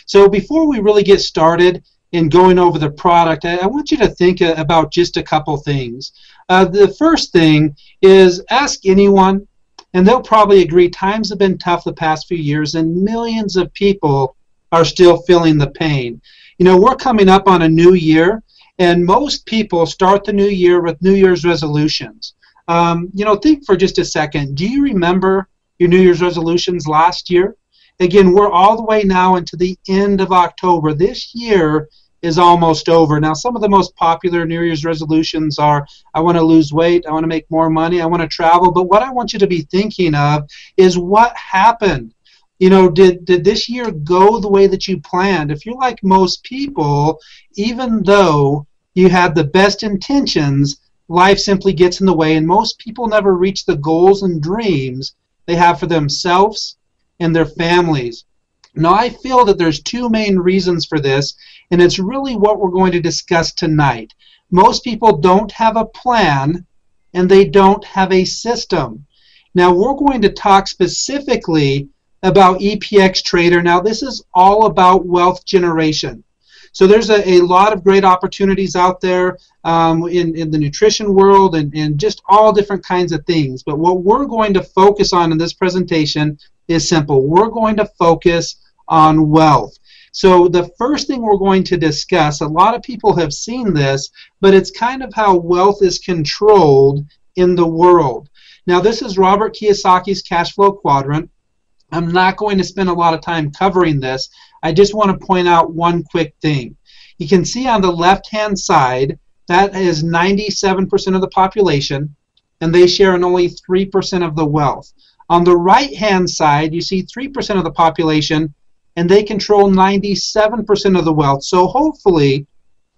So before we really get started in going over the product, I want you to think about just a couple things. The first thing is ask anyone, and they'll probably agree times have been tough the past few years, and millions of people are still feeling the pain. You know, we're coming up on a new year, and most people start the new year with New Year's resolutions. You know, think for just a second. Do you remember your New Year's resolutions last year? Again, we're all the way now into the end of October. This year is almost over. Now, some of the most popular New Year's resolutions are, I want to lose weight, I want to make more money, I want to travel. But what I want you to be thinking of is what happened. You know, did this year go the way that you planned? If you're like most people, even though you had the best intentions, life simply gets in the way, and most people never reach the goals and dreams they have for themselves and their families. Now, I feel that there's two main reasons for this, and it's really what we're going to discuss tonight. Most people don't have a plan, and they don't have a system. Now, we're going to talk specifically about EPX Trader. Now, this is all about wealth generation. So there's a lot of great opportunities out there in the nutrition world and just all different kinds of things. But what we're going to focus on in this presentation is simple. We're going to focus on wealth. So the first thing we're going to discuss, a lot of people have seen this, but it's kind of how wealth is controlled in the world. Now, this is Robert Kiyosaki's cash flow quadrant. I'm not going to spend a lot of time covering this. I just want to point out one quick thing. You can see on the left-hand side, that is 97% of the population, and they share in only 3% of the wealth. On the right-hand side, you see 3% of the population, and they control 97% of the wealth. So hopefully,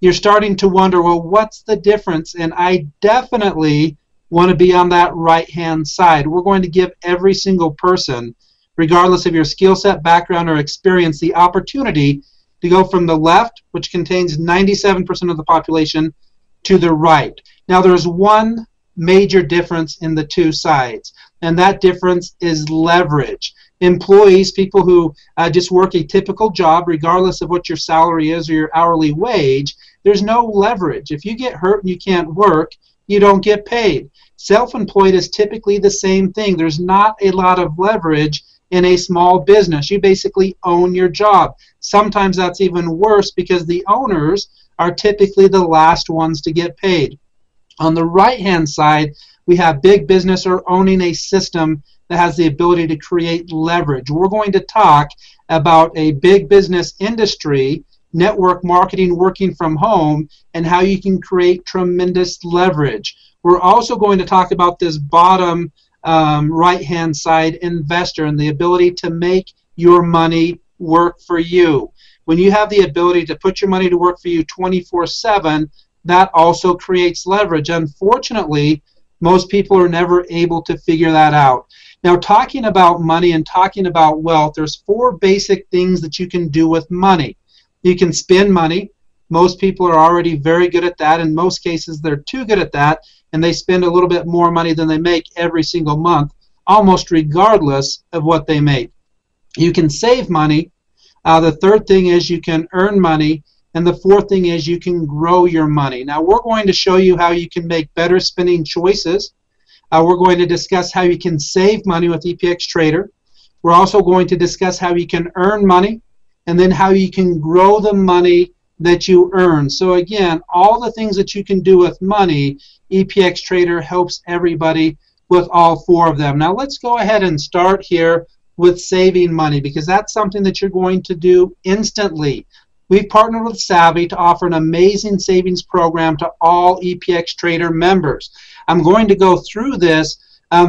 you're starting to wonder, well, what's the difference? And I definitely want to be on that right-hand side. We're going to give every single person, regardless of your skill set, background, or experience, the opportunity to go from the left, which contains 97% of the population, to the right. Now, there's one major difference in the two sides, and that difference is leverage. Employees, people who just work a typical job, regardless of what your salary is or your hourly wage, there's no leverage. If you get hurt and you can't work, you don't get paid. Self-employed is typically the same thing. There's not a lot of leverage in a small business. You basically own your job. Sometimes that's even worse because the owners are typically the last ones to get paid. On the right-hand side, we have big business or owning a system that has the ability to create leverage. We're going to talk about a big business industry, network marketing, working from home, and how you can create tremendous leverage. We're also going to talk about this bottom right-hand side, investor, and the ability to make your money work for you. When you have the ability to put your money to work for you 24/7, that also creates leverage. Unfortunately, most people are never able to figure that out. Now, talking about money and talking about wealth, there's four basic things that you can do with money. You can spend money. Most people are already very good at that. In most cases, they're too good at that, and they spend a little bit more money than they make every single month, almost regardless of what they make. You can save money. The third thing is you can earn money. And the fourth thing is you can grow your money. Now, we're going to show you how you can make better spending choices. We're going to discuss how you can save money with EPX Trader. We're also going to discuss how you can earn money, and then how you can grow the money that you earn. So again, all the things that you can do with money, EPX Trader helps everybody with all four of them. Now, let's go ahead and start here with saving money, because that's something that you're going to do instantly. We've partnered with Savvy to offer an amazing savings program to all EPX Trader members. I'm going to go through this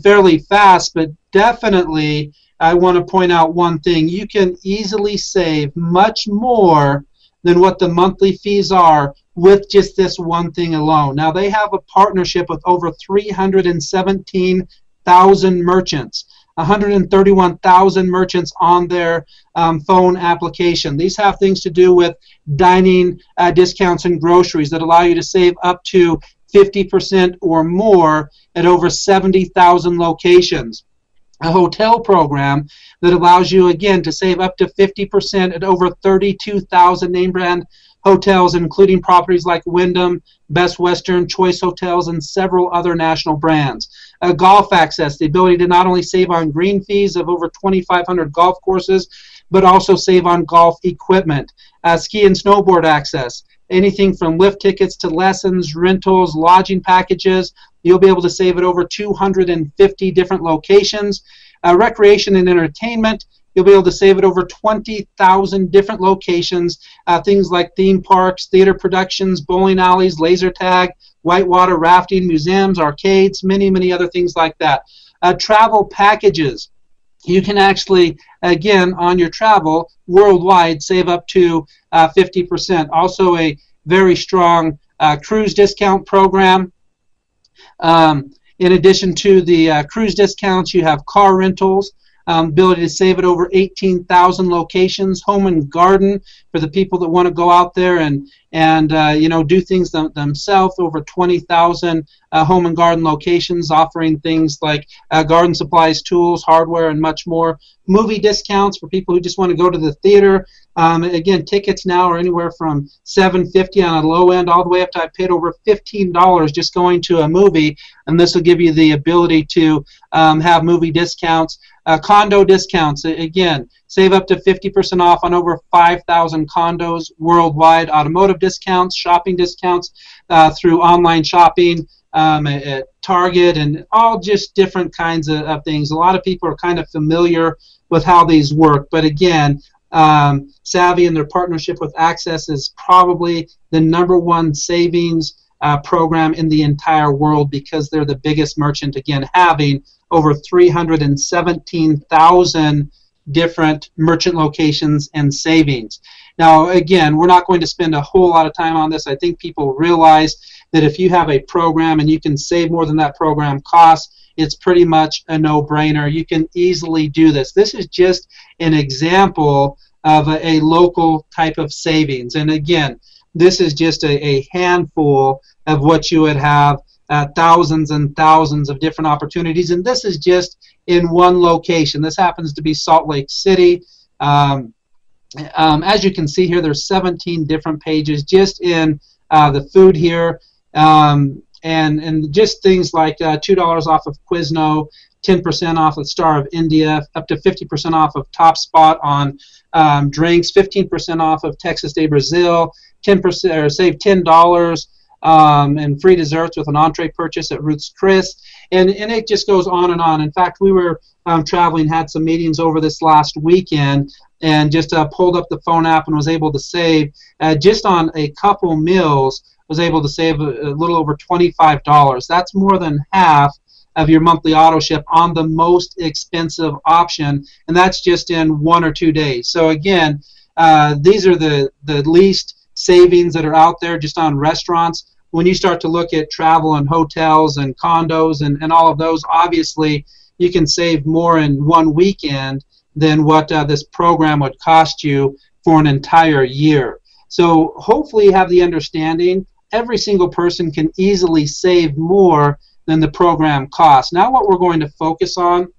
fairly fast, but definitely I want to point out one thing. You can easily save much more than what the monthly fees are with just this one thing alone. Now, they have a partnership with over 317,000 merchants. 131,000 merchants on their phone application. These have things to do with dining discounts and groceries that allow you to save up to 50% or more at over 70,000 locations. a hotel program that allows you, again, to save up to 50% at over 32,000 name brand hotels, including properties like Wyndham, Best Western, Choice Hotels, and several other national brands. Golf access, the ability to not only save on green fees of over 2,500 golf courses, but also save on golf equipment. Ski and snowboard access, anything from lift tickets to lessons, rentals, lodging packages. You'll be able to save at over 250 different locations. Recreation and entertainment, you'll be able to save at over 20,000 different locations. Things like theme parks, theater productions, bowling alleys, laser tag, whitewater rafting, museums, arcades, many, many other things like that. Travel packages. You can actually, again, on your travel worldwide, save up to 50%. Also a very strong cruise discount program. In addition to the cruise discounts, you have car rentals, ability to save at over 18,000 locations, home and garden for the people that want to go out there and do things themselves, over 20,000 home and garden locations offering things like garden supplies, tools, hardware, and much more. Movie discounts for people who just want to go to the theater. Again, tickets now are anywhere from $7.50 on a low end all the way up to I paid over $15 just going to a movie, and this will give you the ability to have movie discounts. Condo discounts, again, save up to 50% off on over 5,000 condos worldwide. Automotive discounts, shopping discounts through online shopping at Target, and all just different kinds of things. A lot of people are kind of familiar with how these work, but again, Savvy and their partnership with Access is probably the #1 savings program in the entire world because they're the biggest merchant, again, having over 317,000 different merchant locations and savings. Now, again, we're not going to spend a whole lot of time on this. I think people realize that if you have a program and you can save more than that program costs, it's pretty much a no-brainer. You can easily do this. This is just an example of a local type of savings. And again, this is just a handful of what you would have, thousands and thousands of different opportunities. And this is just in one location. This happens to be Salt Lake City. As you can see here, there's 17 different pages just in the food here. And just things like $2 off of Quizno, 10% off of Star of India, up to 50% off of Top Spot on drinks, 15% off of Texas de Brazil, 10% or save $10 and free desserts with an entree purchase at Ruth's Chris, and it just goes on and on. In fact, we were traveling, had some meetings over this last weekend, and just pulled up the phone app and was able to save just on a couple meals. Was able to save a little over $25. That's more than half of your monthly auto ship on the most expensive option, and that's just in 1 or 2 days. So again, these are the least savings that are out there just on restaurants. When you start to look at travel and hotels and condos and all of those, obviously you can save more in one weekend than what this program would cost you for an entire year. So hopefully you have the understanding. Every single person can easily save more than the program costs. Now what we're going to focus on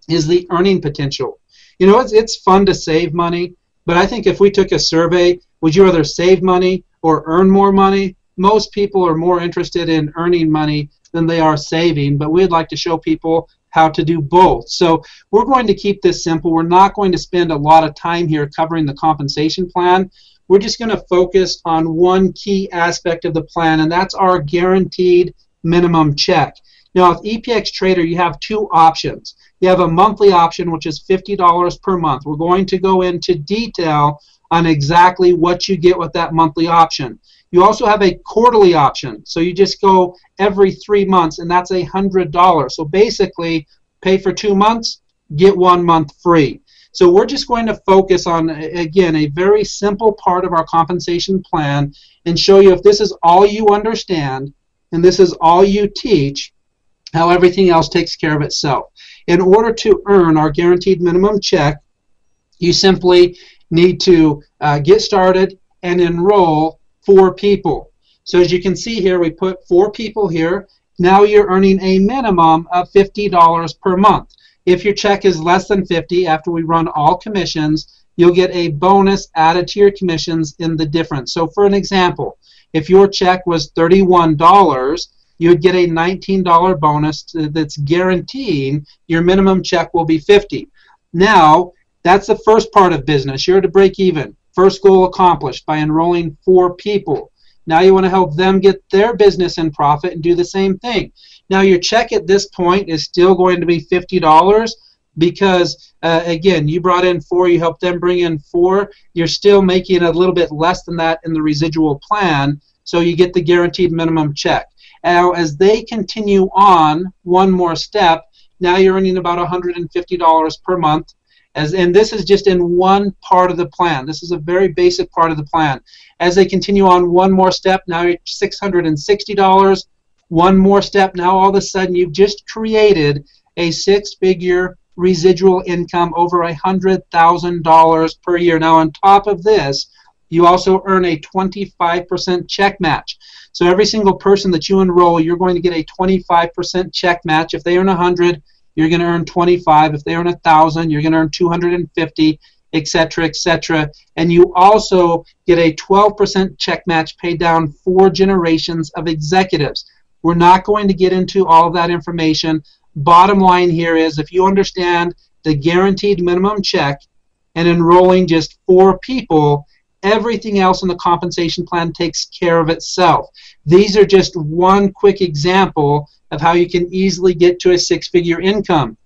is the earning potential. You know, it's fun to save money, but I think if we took a survey, would you rather save money or earn more money? Most people are more interested in earning money than they are saving, but we'd like to show people how to do both. So we're going to keep this simple. We're not going to spend a lot of time here covering the compensation plan. We're just going to focus on one key aspect of the plan, and that's our guaranteed minimum check. Now, with EPX Trader, you have two options. You have a monthly option, which is $50 per month. We're going to go into detail on exactly what you get with that monthly option. You also have a quarterly option, so you just go every 3 months, and that's $100. So basically, pay for 2 months, get 1 month free. So we're just going to focus on, again, a very simple part of our compensation plan and show you if this is all you understand and this is all you teach, how everything else takes care of itself. In order to earn our guaranteed minimum check, you simply need to get started and enroll 4 people. So as you can see here, we put 4 people here. Now you're earning a minimum of $50 per month. If your check is less than 50, after we run all commissions, you'll get a bonus added to your commissions in the difference. So for an example, if your check was $31, you would get a $19 bonus that's guaranteeing your minimum check will be 50. Now, that's the first part of business. You're to break even. First goal accomplished by enrolling 4 people. Now you want to help them get their business in profit and do the same thing. Now your check at this point is still going to be $50 because, again, you brought in 4, you helped them bring in 4. You're still making a little bit less than that in the residual plan, so you get the guaranteed minimum check. Now, as they continue on one more step, now you're earning about $150 per month. And this is just in one part of the plan. This is a very basic part of the plan. As they continue on one more step, now you're $660. One more step, now all of a sudden you've just created a 6-figure residual income over $100,000 per year. Now on top of this, you also earn a 25% check match. So every single person that you enroll, you're going to get a 25% check match. If they earn 100, you're going to earn 25. If they earn 1,000, you're going to earn 250, etc., etc. And you also get a 12% check match paid down 4 generations of executives. We're not going to get into all of that information. Bottom line here is, if you understand the guaranteed minimum check and enrolling just 4 people, everything else in the compensation plan takes care of itself. These are just one quick example of how you can easily get to a 6-figure income.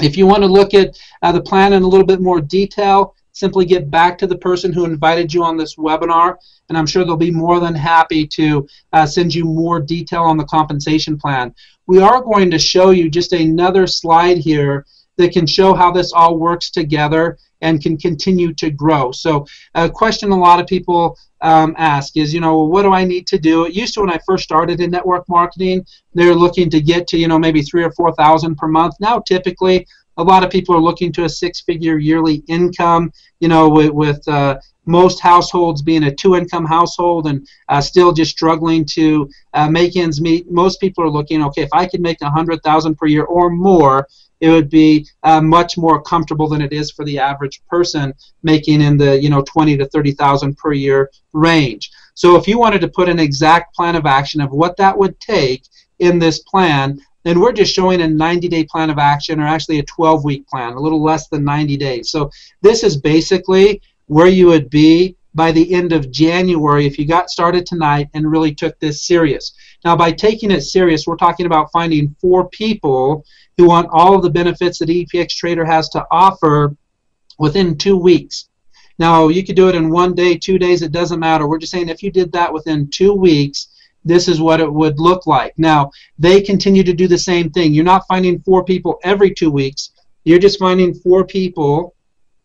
If you want to look at the plan in a little bit more detail, simply get back to the person who invited you on this webinar, and I'm sure they'll be more than happy to send you more detail on the compensation plan. We are going to show you just another slide here that can show how this all works together and can continue to grow. So a question a lot of people ask is, what do I need to do? It used to, when I first started in network marketing, they're looking to get to, maybe 3,000 or 4,000 per month. Now, typically, a lot of people are looking to a 6-figure yearly income, with most households being a 2-income household and still just struggling to make ends meet. Most people are looking, okay, if I could make $100,000 per year or more, it would be much more comfortable than it is for the average person making in the $20,000 to $30,000 per year range. So if you wanted to put an exact plan of action of what that would take in this plan, then we're just showing a 90-day plan of action, or actually a 12-week plan, a little less than 90 days. So this is basically where you would be by the end of January if you got started tonight and really took this serious. Now, by taking it serious, we're talking about finding 4 people who want all of the benefits that EPXTrader has to offer within 2 weeks. Now, you could do it in 1 day, 2 days, it doesn't matter. We're just saying if you did that within 2 weeks, this is what it would look like. Now, they continue to do the same thing. You're not finding 4 people every 2 weeks. You're just finding 4 people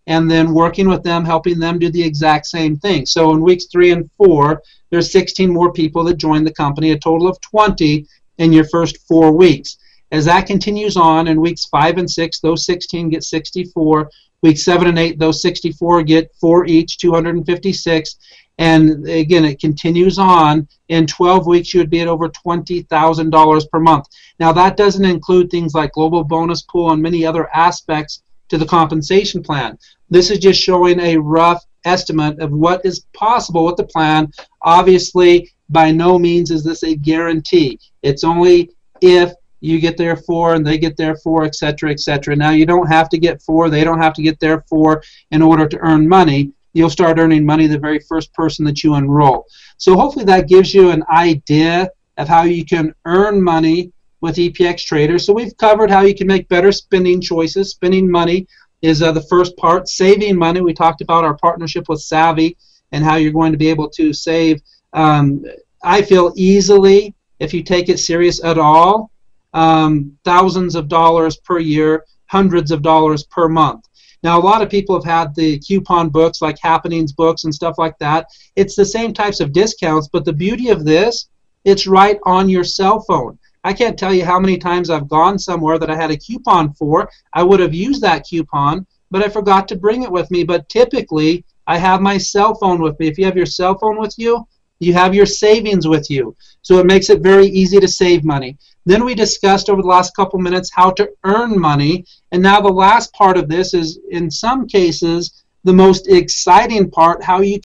and then working with them, helping them do the exact same thing. So in weeks 3 and 4, there's 16 more people that join the company, a total of 20 in your first 4 weeks. As that continues on, in weeks 5 and 6, those 16 get 64. Weeks 7 and 8, those 64 get 4 each, 256. And again, it continues on. In 12 weeks, you would be at over $20,000 per month. Now, that doesn't include things like global bonus pool and many other aspects to the compensation plan. This is just showing a rough estimate of what is possible with the plan. Obviously, by no means is this a guarantee. It's only if you get there 4 and they get there 4, etc., etc. Now, you don't have to get 4, they don't have to get there 4 in order to earn money. You'll start earning money the very first person that you enroll. So hopefully that gives you an idea of how you can earn money with EPXTrader. So we've covered how you can make better spending choices. Spending money is the first part. Saving money, we talked about our partnership with Savvy and how you're going to be able to save, I feel, easily, if you take it serious at all, thousands of dollars per year, hundreds of dollars per month. Now, a lot of people have had the coupon books like Happenings books and stuff like that. It's the same types of discounts, but the beauty of this, it's right on your cell phone. I can't tell you how many times I've gone somewhere that I had a coupon for. I would have used that coupon, but I forgot to bring it with me. But typically, I have my cell phone with me. If you have your cell phone with you, You have your savings with you, so it makes it very easy to save money. Then we discussed over the last couple minutes how to earn money, and now the last part of this is, in some cases, the most exciting part, how you